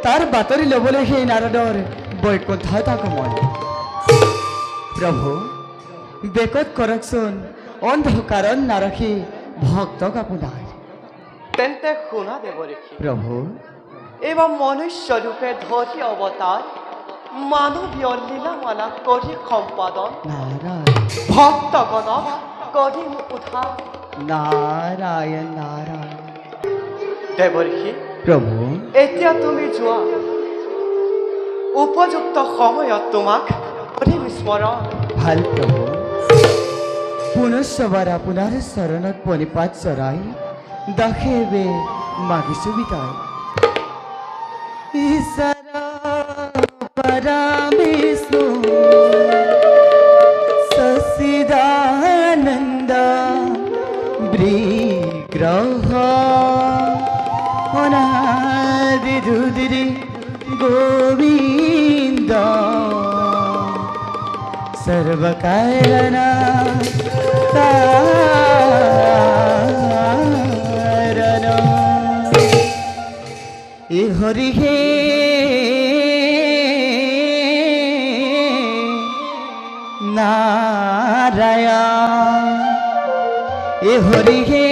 তাৰ বাতৰি ল'বলৈ সেই নাৰদৰ বৈকুণ্ঠত আগমন। প্ৰভু বেকত কৰকচোন অন্ধকাৰত নাৰখি ভক্তক আপোনাৰ। তেন্তে শুনা দেৱঋষি, প্ৰভু এইবাৰ মনুষ্য ৰূপে ধৰি অৱতাৰ, মানৱীয় লীলামালা কৰি সম্পাদন, নাৰায়ণ ভক্তগণক কৰিম উদ্ধাৰ। নাৰায়ণ নাৰায়ণ। দেৱঋষি, প্ৰভু এতিয়া তুমি যোৱা, উপযুক্ত সময়ত তোমাক কৰিম স্মৰণ। ভাল প্ৰভু, পুনশ্চবাৰ আপোনাৰ চৰণত প্ৰণিপাত চৰাই দাসেবে মাগিছো বিদায়। ঈশ্বৰ পৰমেশ্বৰ সচিদানন্দ বিগ্ৰহ অনাদি ৰুদ্ৰি গোবিন্দ सर्वकारण कारण ए हरि हे नारायण ए हरि हे